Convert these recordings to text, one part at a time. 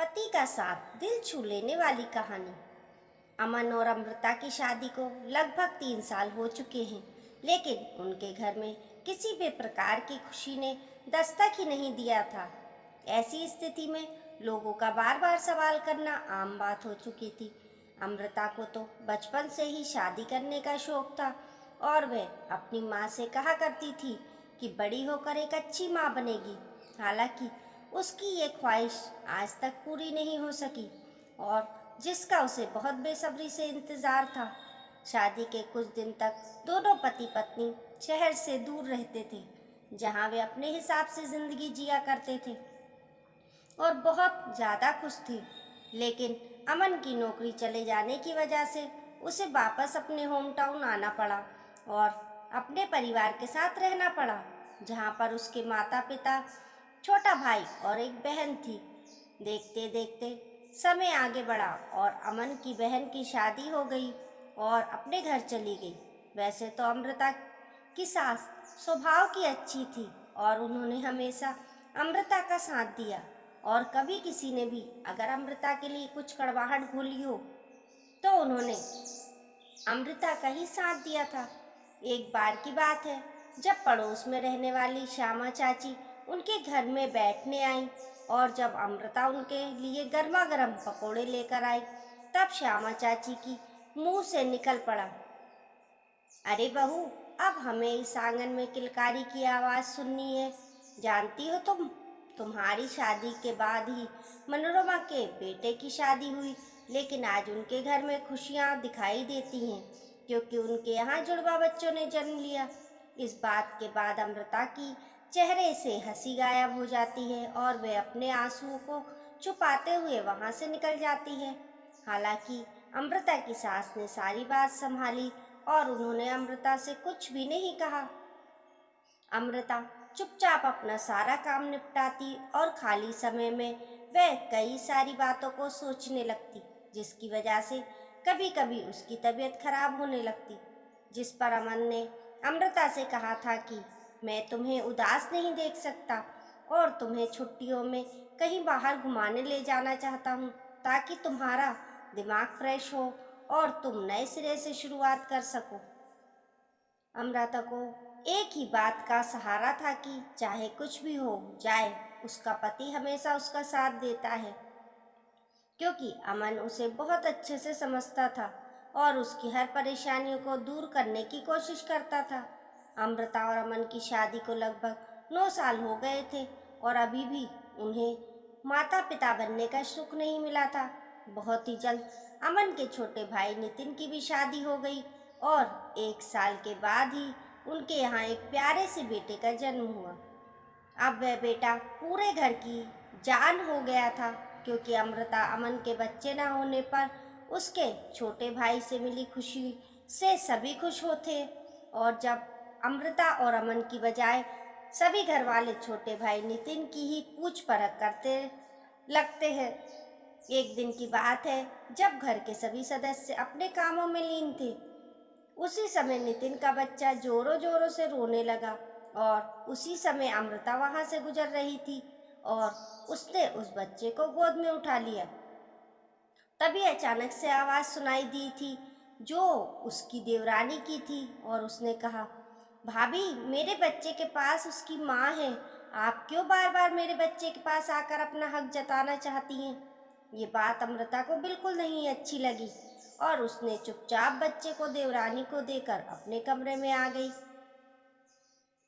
पति का साथ दिल छू लेने वाली कहानी। अमन और अमृता की शादी को लगभग 3 साल हो चुके हैं, लेकिन उनके घर में किसी भी प्रकार की खुशी ने दस्तक ही नहीं दिया था। ऐसी स्थिति में लोगों का बार बार सवाल करना आम बात हो चुकी थी। अमृता को तो बचपन से ही शादी करने का शौक था और वह अपनी माँ से कहा करती थी कि बड़ी होकर एक अच्छी माँ बनेगी। हालांकि उसकी ये ख्वाहिश आज तक पूरी नहीं हो सकी और जिसका उसे बहुत बेसब्री से इंतज़ार था। शादी के कुछ दिन तक दोनों पति पत्नी शहर से दूर रहते थे, जहाँ वे अपने हिसाब से ज़िंदगी जिया करते थे और बहुत ज़्यादा खुश थे। लेकिन अमन की नौकरी चले जाने की वजह से उसे वापस अपने होम टाउन आना पड़ा और अपने परिवार के साथ रहना पड़ा, जहाँ पर उसके माता पिता, छोटा भाई और एक बहन थी। देखते देखते समय आगे बढ़ा और अमन की बहन की शादी हो गई और अपने घर चली गई। वैसे तो अमृता की सास स्वभाव की अच्छी थी और उन्होंने हमेशा अमृता का साथ दिया और कभी किसी ने भी अगर अमृता के लिए कुछ कड़वाहट घोली हो तो उन्होंने अमृता का ही साथ दिया था। एक बार की बात है, जब पड़ोस में रहने वाली श्यामा चाची उनके घर में बैठने आई और जब अमृता उनके लिए गर्मा गर्म पकोड़े लेकर आई, तब श्यामा चाची की मुंह से निकल पड़ा, अरे बहू, अब हमें इस आंगन में किलकारी की आवाज़ सुननी है। जानती हो तुम्हारी शादी के बाद ही मनोरमा के बेटे की शादी हुई, लेकिन आज उनके घर में खुशियाँ दिखाई देती हैं क्योंकि उनके यहाँ जुड़वा बच्चों ने जन्म लिया। इस बात के बाद अमृता की चेहरे से हंसी गायब हो जाती है और वह अपने आंसुओं को छुपाते हुए वहाँ से निकल जाती है। हालांकि अमृता की सास ने सारी बात संभाली और उन्होंने अमृता से कुछ भी नहीं कहा। अमृता चुपचाप अपना सारा काम निपटाती और खाली समय में वह कई सारी बातों को सोचने लगती, जिसकी वजह से कभी कभी उसकी तबीयत खराब होने लगती। जिस पर अमन ने अमृता से कहा था कि मैं तुम्हें उदास नहीं देख सकता और तुम्हें छुट्टियों में कहीं बाहर घुमाने ले जाना चाहता हूँ, ताकि तुम्हारा दिमाग फ्रेश हो और तुम नए सिरे से शुरुआत कर सको। अमृता को एक ही बात का सहारा था कि चाहे कुछ भी हो जाए, उसका पति हमेशा उसका साथ देता है, क्योंकि अमन उसे बहुत अच्छे से समझता था और उसकी हर परेशानियों को दूर करने की कोशिश करता था। अमृता और अमन की शादी को लगभग 9 साल हो गए थे और अभी भी उन्हें माता पिता बनने का सुख नहीं मिला था। बहुत ही जल्द अमन के छोटे भाई नितिन की भी शादी हो गई और 1 साल के बाद ही उनके यहाँ एक प्यारे से बेटे का जन्म हुआ। अब वह बेटा पूरे घर की जान हो गया था, क्योंकि अमृता अमन के बच्चे न होने पर उसके छोटे भाई से मिली खुशी से सभी खुश होते और जब अमृता और अमन की बजाय सभी घर वाले छोटे भाई नितिन की ही पूछ परख करते लगते हैं। एक दिन की बात है, जब घर के सभी सदस्य अपने कामों में लीन थे, उसी समय नितिन का बच्चा जोरों जोरों से रोने लगा और उसी समय अमृता वहां से गुजर रही थी और उसने उस बच्चे को गोद में उठा लिया। तभी अचानक से आवाज सुनाई दी थी, जो उसकी देवरानी की थी, और उसने कहा, भाभी, मेरे बच्चे के पास उसकी माँ है। आप क्यों बार बार मेरे बच्चे के पास आकर अपना हक जताना चाहती हैं? ये बात अमृता को बिल्कुल नहीं अच्छी लगी और उसने चुपचाप बच्चे को देवरानी को देकर अपने कमरे में आ गई।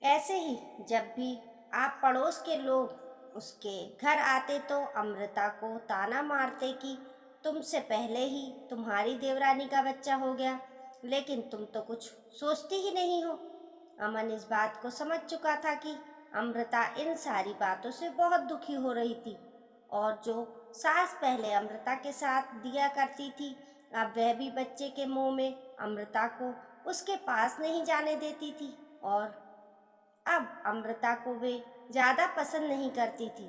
ऐसे ही जब भी आप पड़ोस के लोग उसके घर आते तो अमृता को ताना मारते कि तुमसे पहले ही तुम्हारी देवरानी का बच्चा हो गया, लेकिन तुम तो कुछ सोचती ही नहीं हो। अमन इस बात को समझ चुका था कि अमृता इन सारी बातों से बहुत दुखी हो रही थी और जो सास पहले अमृता के साथ दिया करती थी, अब वह भी बच्चे के मुंह में अमृता को उसके पास नहीं जाने देती थी और अब अमृता को वे ज्यादा पसंद नहीं करती थी।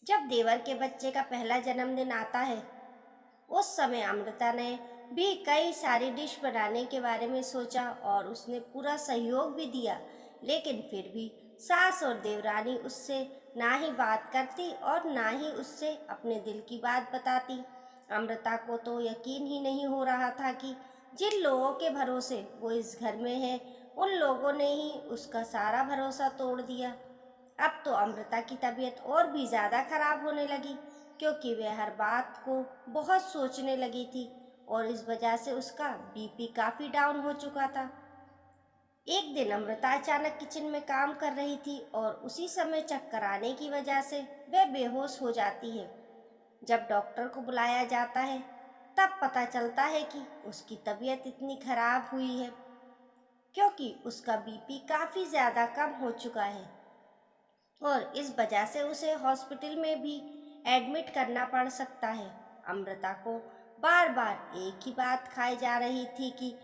जब देवर के बच्चे का पहला जन्मदिन आता है, उस समय अमृता ने भी कई सारी डिश बनाने के बारे में सोचा और उसने पूरा सहयोग भी दिया, लेकिन फिर भी सास और देवरानी उससे ना ही बात करती और ना ही उससे अपने दिल की बात बताती। अमृता को तो यकीन ही नहीं हो रहा था कि जिन लोगों के भरोसे वो इस घर में है, उन लोगों ने ही उसका सारा भरोसा तोड़ दिया। अब तो अमृता की तबीयत और भी ज़्यादा खराब होने लगी, क्योंकि वह हर बात को बहुत सोचने लगी थी और इस वजह से उसका बीपी काफ़ी डाउन हो चुका था। एक दिन अमृता अचानक किचन में काम कर रही थी और उसी समय चक्कर आने की वजह से वह बेहोश हो जाती है। जब डॉक्टर को बुलाया जाता है, तब पता चलता है कि उसकी तबीयत इतनी खराब हुई है क्योंकि उसका बीपी काफ़ी ज़्यादा कम हो चुका है और इस वजह से उसे हॉस्पिटल में भी एडमिट करना पड़ सकता है। अमृता को बार बार एक ही बात खाई जा रही थी कि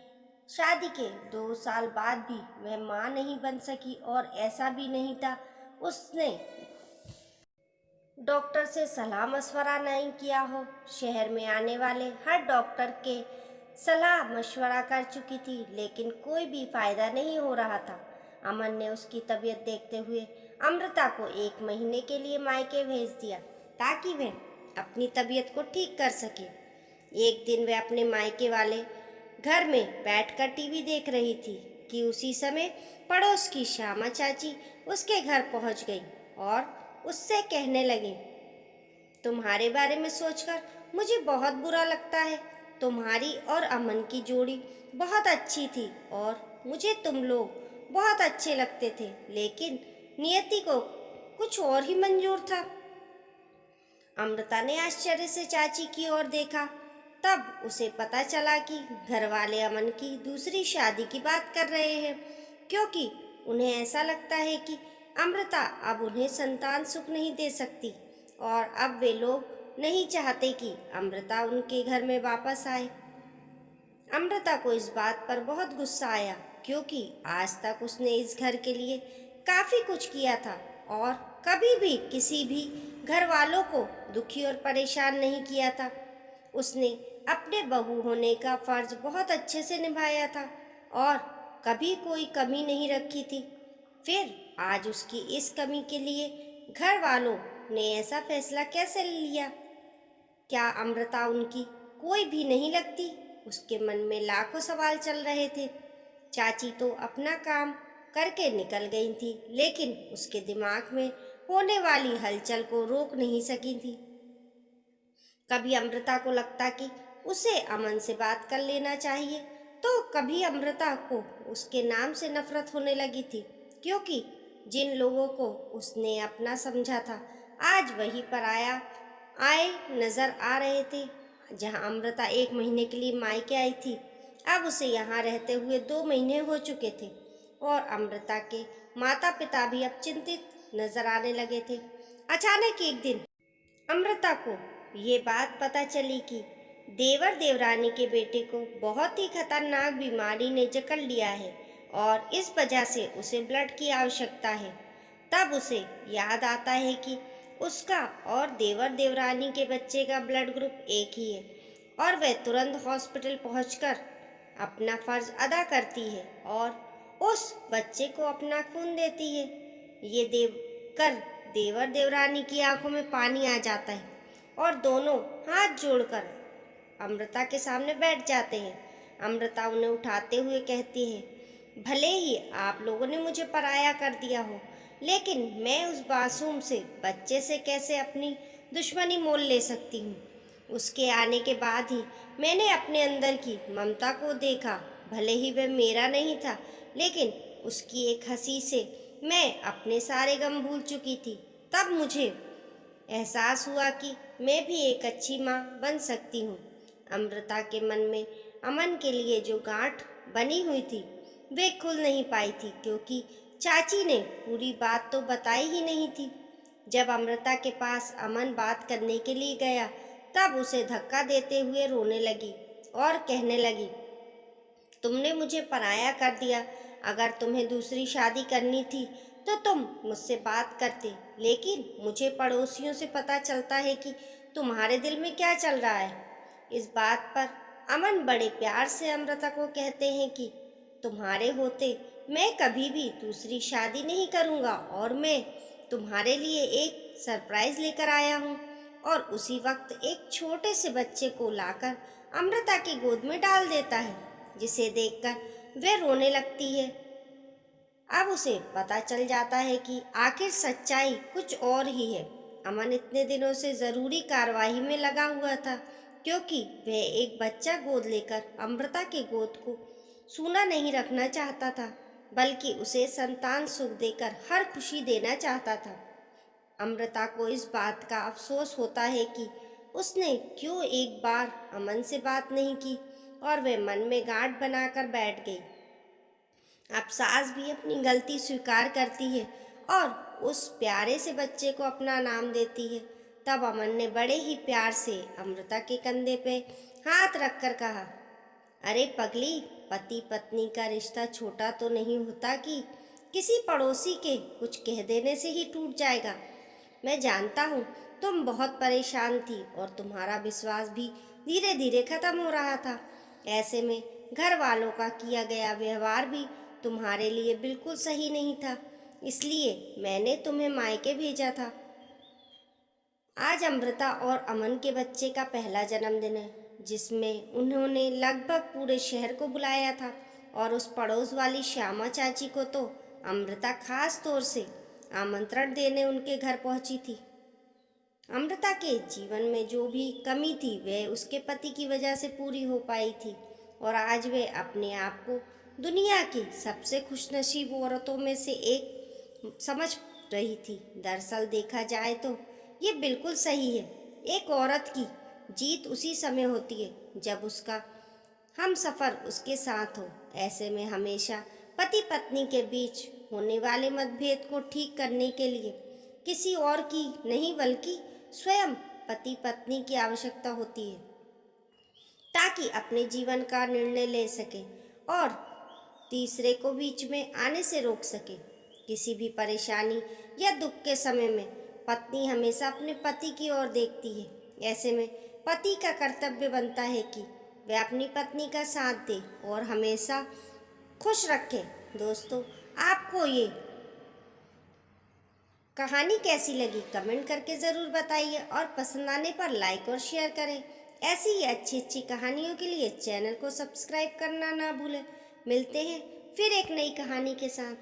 शादी के 2 साल बाद भी वह माँ नहीं बन सकी, और ऐसा भी नहीं था उसने डॉक्टर से सलाह मशवरा नहीं किया हो। शहर में आने वाले हर डॉक्टर के सलाह मशवरा कर चुकी थी, लेकिन कोई भी फायदा नहीं हो रहा था। अमन ने उसकी तबीयत देखते हुए अमृता को 1 महीने के लिए मायके भेज दिया ताकि वह अपनी तबीयत को ठीक कर सके। एक दिन वह अपने मायके वाले घर में बैठकर टीवी देख रही थी कि उसी समय पड़ोस की श्यामा चाची उसके घर पहुंच गई और उससे कहने लगी, तुम्हारे बारे में सोचकर मुझे बहुत बुरा लगता है। तुम्हारी और अमन की जोड़ी बहुत अच्छी थी और मुझे तुम लोग बहुत अच्छे लगते थे, लेकिन नियति को कुछ और ही मंजूर था। अमृता ने आश्चर्य से चाची की ओर देखा। तब उसे पता चला कि घर वाले अमन की दूसरी शादी की बात कर रहे हैं, क्योंकि उन्हें ऐसा लगता है कि अमृता अब उन्हें संतान सुख नहीं दे सकती और अब वे लोग नहीं चाहते कि अमृता उनके घर में वापस आए। अमृता को इस बात पर बहुत गुस्सा आया, क्योंकि आज तक उसने इस घर के लिए काफ़ी कुछ किया था और कभी भी किसी भी घर वालों को दुखी और परेशान नहीं किया था। उसने अपने बहू होने का फर्ज बहुत अच्छे से निभाया था और कभी कोई कमी नहीं रखी थी। फिर आज उसकी इस कमी के लिए घर वालों ने ऐसा फैसला कैसे लिया? क्या अमृता उनकी कोई भी नहीं लगती? उसके मन में लाखों सवाल चल रहे थे। चाची तो अपना काम करके निकल गई थी, लेकिन उसके दिमाग में होने वाली हलचल को रोक नहीं सकी थी। कभी अमृता को लगता कि उसे अमन से बात कर लेना चाहिए, तो कभी अमृता को उसके नाम से नफरत होने लगी थी, क्योंकि जिन लोगों को उसने अपना समझा था आज वही पराया आए नजर आ रहे थे। जहां अमृता 1 महीने के लिए मायके आई थी, अब उसे यहाँ रहते हुए 2 महीने हो चुके थे और अमृता के माता पिता भी अब चिंतित नजर आने लगे थे। अचानक एक दिन अमृता को ये बात पता चली कि देवर देवरानी के बेटे को बहुत ही खतरनाक बीमारी ने जकड़ लिया है और इस वजह से उसे ब्लड की आवश्यकता है। तब उसे याद आता है कि उसका और देवर देवरानी के बच्चे का ब्लड ग्रुप एक ही है और वह तुरंत हॉस्पिटल पहुंचकर अपना फर्ज अदा करती है और उस बच्चे को अपना खून देती है। ये देखकर देवर देवरानी की आंखों में पानी आ जाता है और दोनों हाथ जोड़कर अमृता के सामने बैठ जाते हैं। अमृता उन्हें उठाते हुए कहती है, भले ही आप लोगों ने मुझे पराया कर दिया हो, लेकिन मैं उस मासूम से बच्चे से कैसे अपनी दुश्मनी मोल ले सकती हूँ। उसके आने के बाद ही मैंने अपने अंदर की ममता को देखा। भले ही वह मेरा नहीं था, लेकिन उसकी एक हंसी से मैं अपने सारे गम भूल चुकी थी। तब मुझे एहसास हुआ कि मैं भी एक अच्छी माँ बन सकती हूँ। अमृता के मन में अमन के लिए जो गांठ बनी हुई थी वे खुल नहीं पाई थी, क्योंकि चाची ने पूरी बात तो बताई ही नहीं थी। जब अमृता के पास अमन बात करने के लिए गया, तब उसे धक्का देते हुए रोने लगी और कहने लगी, तुमने मुझे पराया कर दिया। अगर तुम्हें दूसरी शादी करनी थी तो तुम मुझसे बात करते, लेकिन मुझे पड़ोसियों से पता चलता है कि तुम्हारे दिल में क्या चल रहा है। इस बात पर अमन बड़े प्यार से अमृता को कहते हैं कि तुम्हारे होते मैं कभी भी दूसरी शादी नहीं करूँगा और मैं तुम्हारे लिए एक सरप्राइज लेकर आया हूँ। और उसी वक्त एक छोटे से बच्चे को लाकर अमृता की गोद में डाल देता है, जिसे देखकर वह रोने लगती है। अब उसे पता चल जाता है कि आखिर सच्चाई कुछ और ही है। अमन इतने दिनों से जरूरी कार्रवाई में लगा हुआ था, क्योंकि वह एक बच्चा गोद लेकर अमृता के गोद को सूना नहीं रखना चाहता था, बल्कि उसे संतान सुख देकर हर खुशी देना चाहता था। अमृता को इस बात का अफसोस होता है कि उसने क्यों एक बार अमन से बात नहीं की, और वह मन में गांठ बनाकर बैठ गई। अब सास भी अपनी गलती स्वीकार करती है और उस प्यारे से बच्चे को अपना नाम देती है। तब अमन ने बड़े ही प्यार से अमृता के कंधे पे हाथ रखकर कहा, अरे पगली, पति पत्नी का रिश्ता छोटा तो नहीं होता कि किसी पड़ोसी के कुछ कह देने से ही टूट जाएगा। मैं जानता हूँ तुम बहुत परेशान थी और तुम्हारा विश्वास भी धीरे धीरे खत्म हो रहा था। ऐसे में घर वालों का किया गया व्यवहार भी तुम्हारे लिए बिल्कुल सही नहीं था, इसलिए मैंने तुम्हें मायके भेजा था। आज अमृता और अमन के बच्चे का पहला जन्मदिन है, जिसमें उन्होंने लगभग पूरे शहर को बुलाया था, और उस पड़ोस वाली श्यामा चाची को तो अमृता खास तौर से आमंत्रण देने उनके घर पहुंची थी। अमृता के जीवन में जो भी कमी थी वह उसके पति की वजह से पूरी हो पाई थी, और आज वह अपने आप को दुनिया की सबसे खुशनसीब औरतों में से एक समझ रही थी। दरअसल देखा जाए तो ये बिल्कुल सही है। एक औरत की जीत उसी समय होती है जब उसका हम सफ़र उसके साथ हो। ऐसे में हमेशा पति पत्नी के बीच होने वाले मतभेद को ठीक करने के लिए किसी और की नहीं बल्कि स्वयं पति पत्नी की आवश्यकता होती है, ताकि अपने जीवन का निर्णय ले सके और तीसरे को बीच में आने से रोक सके। किसी भी परेशानी या दुख के समय में पत्नी हमेशा अपने पति की ओर देखती है। ऐसे में पति का कर्तव्य बनता है कि वह अपनी पत्नी का साथ दे और हमेशा खुश रखे। दोस्तों, आपको ये कहानी कैसी लगी कमेंट करके ज़रूर बताइए, और पसंद आने पर लाइक और शेयर करें। ऐसी ही अच्छी अच्छी कहानियों के लिए चैनल को सब्सक्राइब करना ना भूलें। मिलते हैं फिर एक नई कहानी के साथ।